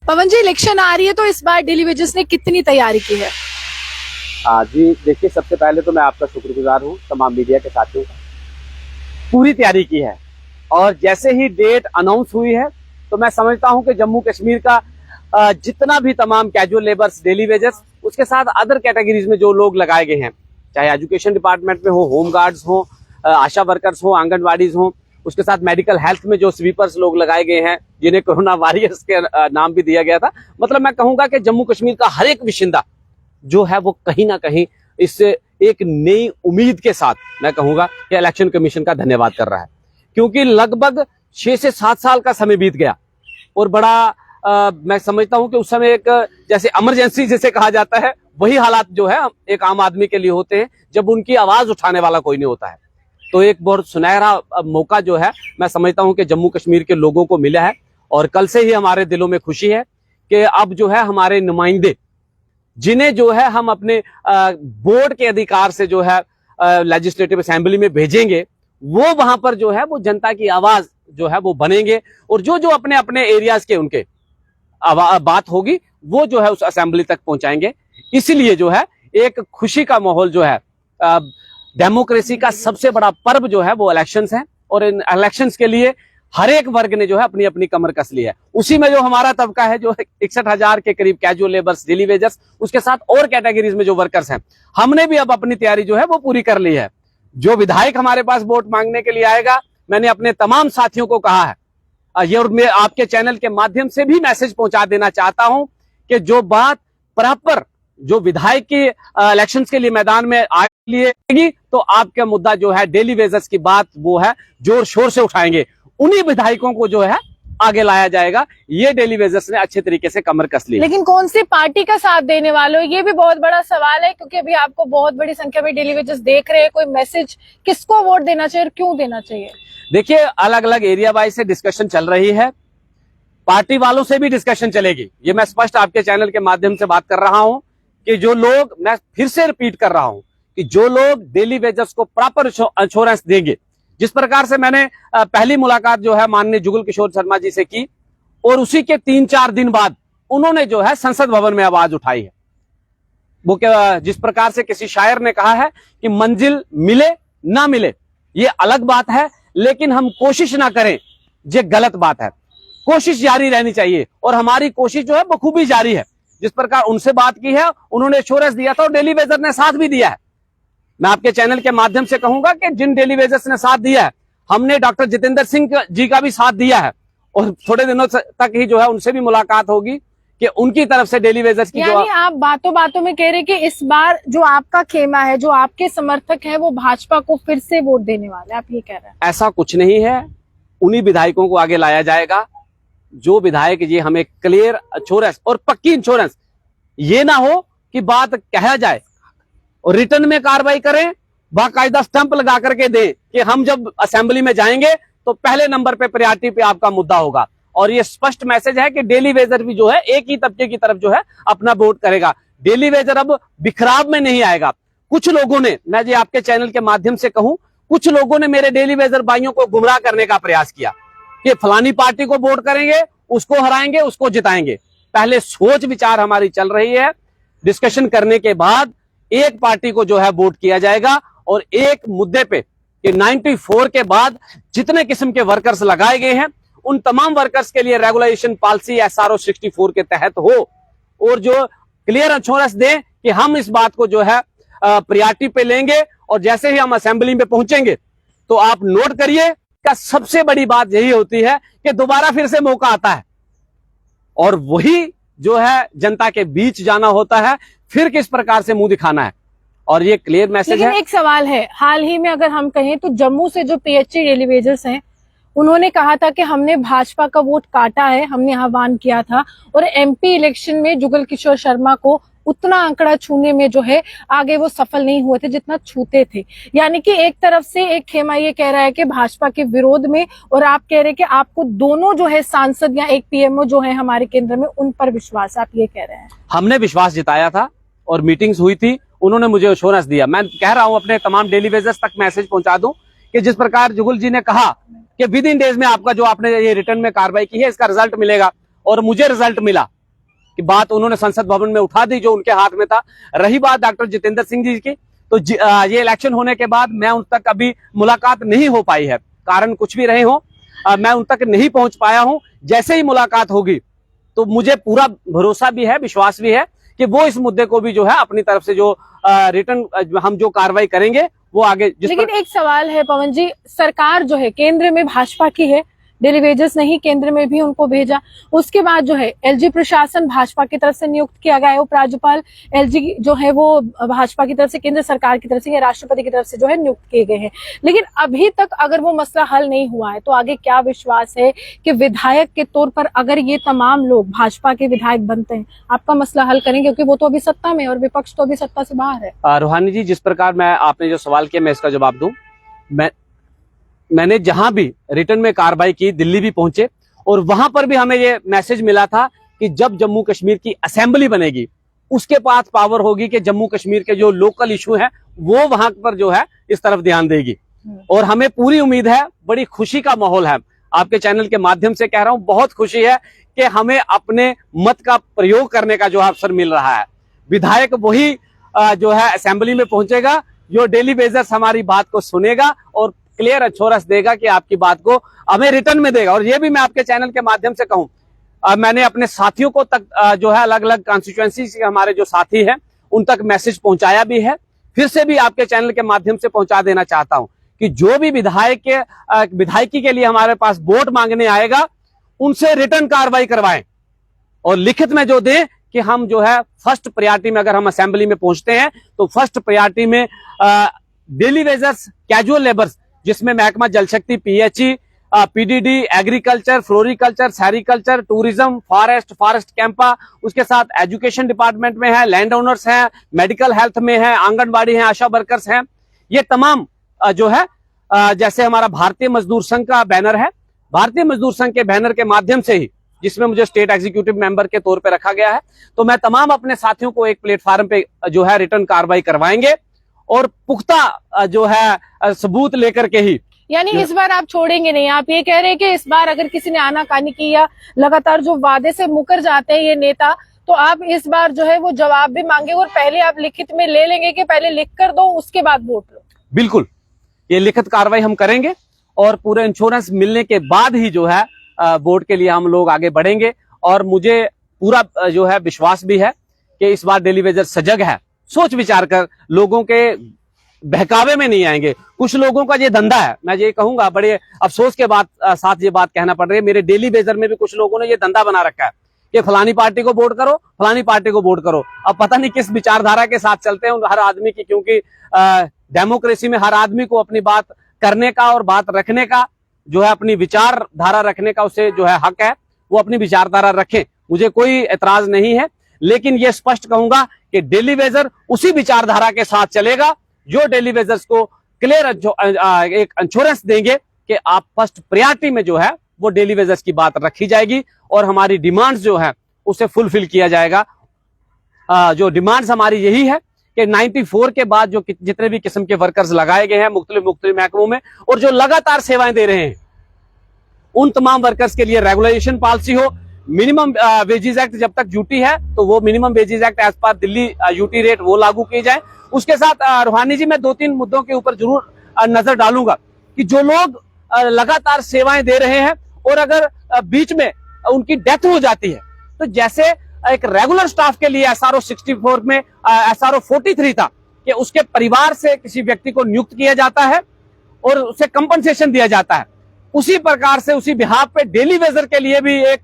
पवन जी, election आ रही है तो इस बार डेली वेजेस ने कितनी तैयारी की है? हाँ जी, देखिए सबसे पहले तो मैं आपका शुक्रगुजार हूँ, तमाम मीडिया के साथियों का। पूरी तैयारी की है और जैसे ही डेट अनाउंस हुई है तो मैं समझता हूँ कि जम्मू कश्मीर का जितना भी तमाम कैजुअल लेबर्स, डेली वेजेस, उसके साथ अदर कैटेगरीज में जो लोग लगाए गए हैं, चाहे एजुकेशन डिपार्टमेंट में हो, होम गार्ड्स हो, आशा वर्कर्स हो, आंगनवाड़ीज हो, उसके साथ मेडिकल हेल्थ में जो स्वीपर्स लोग लगाए गए हैं, जिन्हें कोरोना वॉरियर्स के नाम भी दिया गया था। मतलब मैं कहूंगा कि जम्मू कश्मीर का हर एक बाशिंदा जो है वो कहीं ना कहीं इससे एक नई उम्मीद के साथ मैं कहूंगा कि इलेक्शन कमीशन का धन्यवाद कर रहा है, क्योंकि लगभग 6 से 7 साल का समय बीत गया और बड़ा मैं समझता हूं कि उस समय एक जैसे इमरजेंसी जिसे कहा जाता है, वही हालात जो है एक आम आदमी के लिए होते हैं जब उनकी आवाज उठाने वाला कोई नहीं होता है। तो एक बहुत सुनहरा मौका जो है मैं समझता हूं कि जम्मू कश्मीर के लोगों को मिला है और कल से ही हमारे दिलों में खुशी है कि अब जो है हमारे नुमाइंदे, जिन्हें जो है हम अपने बोर्ड के अधिकार से जो है लेजिस्लेटिव असेंबली में भेजेंगे, वो वहां पर जो है वो जनता की आवाज जो है वो बनेंगे और जो जो अपने अपने एरियाज के उनके बात होगी वो जो है उस असेंबली तक पहुंचाएंगे। इसीलिए जो है एक खुशी का माहौल जो है, डेमोक्रेसी का सबसे बड़ा पर्व जो है वो इलेक्शंस है और इन इलेक्शंस के लिए हर एक वर्ग ने जो है अपनी अपनी कमर कस ली है। उसी में जो हमारा तबका है, जो 61,000 के करीब कैजुअल लेबर्स, डेली वेजर्स, उसके साथ और कैटेगरीज में जो वर्कर्स हैं, हमने भी अब अपनी तैयारी जो है वो पूरी कर ली है। जो विधायक हमारे पास वोट मांगने के लिए आएगा, मैंने अपने तमाम साथियों को कहा है, ये और मैं आपके चैनल के माध्यम से भी मैसेज पहुंचा देना चाहता हूं कि जो बात प्रॉपर जो विधायक की इलेक्शंस के लिए मैदान में आएगी तो आपका मुद्दा जो है डेली वेजर्स की बात वो है जोर शोर से उठाएंगे। उन्हीं विधायकों को जो है आगे लाया जाएगा। ये डेली वेजर्स ने अच्छे तरीके से कमर कस ली। लेकिन कौन सी पार्टी का साथ देने वाले हो, ये भी बहुत बड़ा सवाल है, क्योंकि अभी आपको बहुत बड़ी संख्या में डेली वेजर्स देख रहे हैं। कोई मैसेज किसको वोट देना चाहिए और क्यों देना चाहिए? देखिए, अलग अलग एरिया वाइज से डिस्कशन चल रही है, पार्टी वालों से भी डिस्कशन चलेगी। ये मैं स्पष्ट आपके चैनल के माध्यम से बात कर रहा हूं कि जो लोग, मैं फिर से रिपीट कर रहा हूं कि जो लोग डेली वेजर्स को प्रॉपर इंश्योरेंस देंगे, जिस प्रकार से मैंने पहली मुलाकात जो है माननीय जुगल किशोर शर्मा जी से की और उसी के 3-4 दिन बाद उन्होंने जो है संसद भवन में आवाज उठाई है। वो जिस प्रकार से किसी शायर ने कहा है कि मंजिल मिले ना मिले ये अलग बात है, लेकिन हम कोशिश ना करें ये गलत बात है। कोशिश जारी रहनी चाहिए और हमारी कोशिश जो है बखूबी जारी है। जिस प्रकार उनसे बात की है, उन्होंने एश्योरेंस दिया था और डेली वेजर ने साथ भी दिया है। मैं आपके चैनल के माध्यम से कहूंगा कि जिन डेली वेजर्स ने साथ दिया है, हमने डॉक्टर जितेंद्र सिंह जी का भी साथ दिया है और थोड़े दिनों तक ही जो है उनसे भी मुलाकात होगी कि उनकी तरफ से डेली वेजर्स की यानी आप बातों बातों में कह रहे कि इस बार जो आपका खेमा है, जो आपके समर्थक हैं, वो भाजपा को फिर से वोट देने वाले, आप ये कह रहे हैं? ऐसा कुछ नहीं है। उन्हीं विधायकों को आगे लाया जाएगा जो विधायक जी हमें क्लियर इंश्योरेंस और पक्की इंश्योरेंस, ये ना हो कि बात कहा जाए और रिटर्न में कार्रवाई करें, बाकायदा स्टंप लगा करके दें कि हम जब असेंबली में जाएंगे तो पहले नंबर पे प्रायोरिटी पे आपका मुद्दा होगा। और ये स्पष्ट मैसेज है कि डेली वेजर भी जो है एक ही तबके की तरफ जो है अपना वोट करेगा। डेली वेजर अब बिखराव में नहीं आएगा। कुछ लोगों ने, मैं जी आपके चैनल के माध्यम से कहूं, कुछ लोगों ने मेरे डेली वेजर भाइयों को गुमराह करने का प्रयास किया कि फलानी पार्टी को वोट करेंगे, उसको हराएंगे, उसको जिताएंगे। पहले सोच विचार हमारी चल रही है, डिस्कशन करने के बाद एक पार्टी को जो है वोट किया जाएगा और एक मुद्दे पे कि 94 के बाद जितने किस्म के वर्कर्स लगाए गए हैं उन तमाम वर्कर्स के लिए रेगुलेशन पॉलिसी SRO 64 के तहत हो और जो क्लियर इंश्योरेंस दे कि हम इस बात को जो है प्रायोरिटी पे लेंगे और जैसे ही हम असेंबली में पहुंचेंगे तो आप नोट करिए का सबसे बड़ी बात यही होती है कि दोबारा फिर से मौका आता है और वही जो है जनता के बीच जाना होता है, फिर किस प्रकार से मुंह दिखाना है। और ये क्लियर मैसेज है। लेकिन एक सवाल है, हाल ही में अगर हम कहें तो जम्मू से जो PHC डेली वेजर्स हैं, उन्होंने कहा था कि हमने भाजपा का वोट काटा है, हमने आह्वान किया था और MP इलेक्शन में जुगल किशोर शर्मा को उतना आंकड़ा छूने में जो है आगे वो सफल नहीं हुए थे जितना छूते थे। यानी कि एक तरफ से एक खेमा ये कह रहा है कि भाजपा के विरोध में, और आप कह रहे हैं कि आपको दोनों जो है सांसद या एक PMO जो है हमारे केंद्र में उन पर विश्वास, आप ये कह रहे हैं? हमने विश्वास जताया था और मीटिंग्स हुई थी, उन्होंने मुझे एश्योरेंस दिया। मैं कह रहा हूं अपने तमाम डेली वेजर्स तक मैसेज पहुंचा दूं कि जिस प्रकार जुगल जी ने कहा कि विद इन डेज में आपका जो आपने ये रिटर्न में कार्रवाई की है इसका रिजल्ट मिलेगा और मुझे रिजल्ट मिला कि बात उन्होंने संसद भवन में उठा दी जो उनके हाथ में था। रही बात डॉक्टर जितेंद्र सिंह जी की, तो ये इलेक्शन होने के बाद मैं उन तक अभी मुलाकात नहीं हो पाई है, कारण कुछ भी रहे हो, मैं उन तक नहीं पहुंच पाया हूं। जैसे ही मुलाकात होगी तो मुझे पूरा भरोसा भी है, विश्वास भी है कि वो इस मुद्दे को भी जो है अपनी तरफ से जो रिटर्न हम जो कार्रवाई करेंगे वो आगे। लेकिन एक सवाल है पवन जी, सरकार जो है केंद्र में भाजपा की है, डेली वेजेस नहीं केंद्र में भी उनको भेजा, उसके बाद जो है एलजी प्रशासन भाजपा की तरफ से नियुक्त किया गया है, उपराज्यपाल एलजी जो है वो भाजपा की तरफ से, केंद्र सरकार की तरफ से या राष्ट्रपति की तरफ से जो है नियुक्त किए गए हैं। लेकिन अभी तक अगर वो मसला हल नहीं हुआ है तो आगे क्या विश्वास है कि विधायक के तौर पर अगर ये तमाम लोग भाजपा के विधायक बनते हैं आपका मसला हल करेंगे, क्योंकि वो तो अभी सत्ता में और विपक्ष तो अभी सत्ता से बाहर है। रूहानी जी, जिस प्रकार मैं आपने जो सवाल किया मैं इसका जवाब दूं। मैंने जहां भी रिटर्न में कार्रवाई की, दिल्ली भी पहुंचे और वहां पर भी हमें ये मैसेज मिला था कि जब जम्मू कश्मीर की असेंबली बनेगी उसके पास पावर होगी कि जम्मू कश्मीर के जो लोकल इशू हैं वो वहां पर जो है इस तरफ ध्यान देगी। और हमें पूरी उम्मीद है, बड़ी खुशी का माहौल है, आपके चैनल के माध्यम से कह रहा हूं, बहुत खुशी है कि हमें अपने मत का प्रयोग करने का जो अवसर मिल रहा है। विधायक वही जो है असेंबली में पहुंचेगा जो डेली बेसिस हमारी बात को सुनेगा और क्लियर एश्योरेंस देगा कि आपकी बात को हमें रिटर्न में देगा। और ये भी मैं आपके चैनल के माध्यम से कहूं, मैंने अपने साथियों को तक जो है अलग अलग कॉन्स्टिट्यूएंसी के हमारे जो साथी हैं उन तक मैसेज पहुंचाया भी है, फिर से भी आपके चैनल के माध्यम से पहुंचा देना चाहता हूं कि जो भी विधायकी के लिए हमारे पास वोट मांगने आएगा उनसे रिटर्न कार्रवाई करवाएं और लिखित में जो दें कि हम जो है फर्स्ट प्रायोरिटी में, अगर हम असेंबली में पहुंचते हैं तो फर्स्ट प्रायोरिटी में डेली वेजर्स, कैजुअल लेबर्स जिसमें महकमा जल शक्ति, PHE, PDD, agriculture, floriculture, sericulture, tourism, forest Campa, उसके साथ एजुकेशन डिपार्टमेंट में है, लैंड ओनर्स हैं, मेडिकल हेल्थ में है, आंगनबाड़ी हैं, आशा वर्कर्स हैं, ये तमाम जो है जैसे हमारा भारतीय मजदूर संघ का बैनर है, भारतीय मजदूर संघ के बैनर के माध्यम से ही, जिसमें मुझे स्टेट एग्जीक्यूटिव मेंबर के तौर पे रखा गया है, तो मैं तमाम अपने साथियों को एक प्लेटफार्म पे जो है रिटर्न कार्रवाई करवाएंगे और पुख्ता जो है सबूत लेकर के ही। यानी इस बार आप छोड़ेंगे नहीं, आप ये कह रहे हैं कि इस बार अगर किसी ने आनाकानी की या लगातार जो वादे से मुकर जाते हैं ये नेता, तो आप इस बार जो है वो जवाब भी मांगे और पहले आप लिखित में ले लेंगे कि पहले लिख कर दो उसके बाद वोट लो? बिल्कुल, ये लिखित कार्रवाई हम करेंगे और पूरे इंश्योरेंस मिलने के बाद ही जो है वोट के लिए हम लोग आगे बढ़ेंगे। और मुझे पूरा जो है विश्वास भी है कि इस बार डेली वेजर सजग है, सोच विचार कर लोगों के बहकावे में नहीं आएंगे। कुछ लोगों का ये धंधा है, मैं ये कहूंगा, बड़े अफसोस के साथ ये बात कहना पड़ रही है, मेरे डेली बेजर में भी कुछ लोगों ने ये धंधा बना रखा है कि फलानी पार्टी को वोट करो, फलानी पार्टी को वोट करो। अब पता नहीं किस विचारधारा के साथ चलते हैं हर आदमी की, क्योंकि डेमोक्रेसी में हर आदमी को अपनी बात करने का और बात रखने का जो है, अपनी विचारधारा रखने का उसे जो है हक है, वो अपनी विचारधारा रखें, मुझे कोई एतराज नहीं है। लेकिन ये स्पष्ट कहूंगा कि डेली वेजर उसी विचारधारा के साथ चलेगा जो डेली वेजर्स को क्लियर एक इंश्योरेंस देंगे कि आप फर्स्ट प्रायोरिटी में जो है वो डेली वेजर्स की बात रखी जाएगी और हमारी डिमांड्स जो है उसे फुलफिल किया जाएगा। जो डिमांड्स हमारी यही है कि 94 के बाद जो जितने भी किस्म के वर्कर्स लगाए गए हैं मुख्तलिफ महकमों में और जो लगातार सेवाएं दे रहे हैं, उन तमाम वर्कर्स के लिए रेगुलेशन पॉलिसी हो। मिनिमम वेजेस एक्ट जब तक ड्यूटी है तो वो minimum wages act as per Delhi UT rate वो लागू किए जाए। उसके साथ रूहानी जी, मैं 2-3 मुद्दों के ऊपर जरूर नजर डालूंगा कि जो लोग लगातार सेवाएं दे रहे हैं और अगर बीच में उनकी डेथ हो जाती है, तो जैसे एक रेगुलर स्टाफ के लिए SRO 64 में SRO 43 था कि उसके परिवार से किसी व्यक्ति को नियुक्त किया जाता है और उसे कंपनसेशन दिया जाता है, उसी प्रकार से उसी बिहाफ पे डेली वेजर के लिए भी एक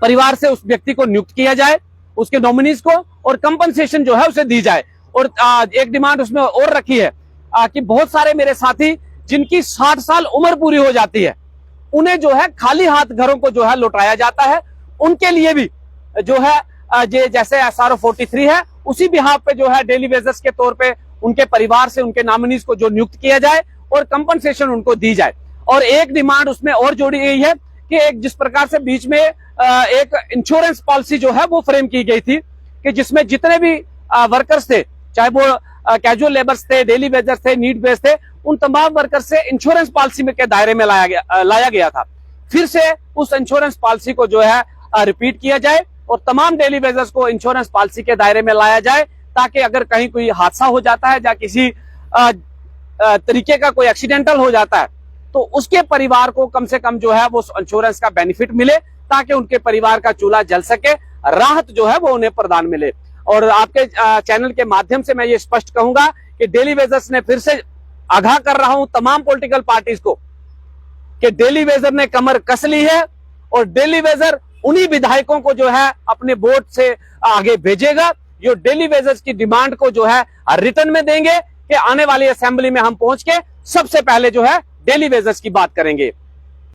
परिवार से उस व्यक्ति को नियुक्त किया जाए, उसके नॉमिनीज को, और कंपनसेशन जो है उसे दी जाए। और एक डिमांड उसमें और रखी है कि बहुत सारे मेरे साथी जिनकी 60 साल उम्र पूरी हो जाती है, उन्हें जो है खाली हाथ घरों को जो है लौटाया जाता है, उनके लिए भी जो है जैसे SRO 43 है उसी बिहाफ पे जो है डेली वेजर्स के तौर पे उनके परिवार से उनके नॉमिनीज को जो नियुक्त किया जाए और कंपनसेशन उनको दी जाए। और एक डिमांड उसमें और जोड़ी गई है कि एक जिस प्रकार से बीच में एक इंश्योरेंस पॉलिसी जो है वो फ्रेम की गई थी कि जिसमें जितने भी वर्कर्स थे, चाहे वो कैजुअल लेबर्स थे, डेली वेजर्स थे, नीड बेस थे, उन तमाम वर्कर्स से इंश्योरेंस पॉलिसी में के दायरे में लाया गया था। फिर से उस इंश्योरेंस पॉलिसी को जो है रिपीट किया जाए और तमाम डेली वेजर्स को इंश्योरेंस पॉलिसी के दायरे में लाया जाए, ताकि अगर कहीं कोई हादसा हो जाता है या किसी तरीके का कोई एक्सीडेंटल हो जाता है तो उसके परिवार को कम से कम जो है वो इंश्योरेंस का बेनिफिट मिले, ताकि उनके परिवार का चूल्हा जल सके, राहत जो है वो उन्हें प्रदान मिले। और आपके चैनल के माध्यम से मैं ये स्पष्ट कहूंगा कि डेली वेजर्स ने फिर से आगाह कर रहा हूं तमाम पॉलिटिकल पार्टीज को कि डेली वेजर ने कमर कस ली है और डेली वेजर उन्हीं विधायकों को जो है अपने वोट से आगे भेजेगा जो डेली वेजर्स की डिमांड को जो है रिटर्न में देंगे कि आने वाली असेंबली में हम पहुंच के सबसे पहले जो है डेली वेजर्स की बात करेंगे।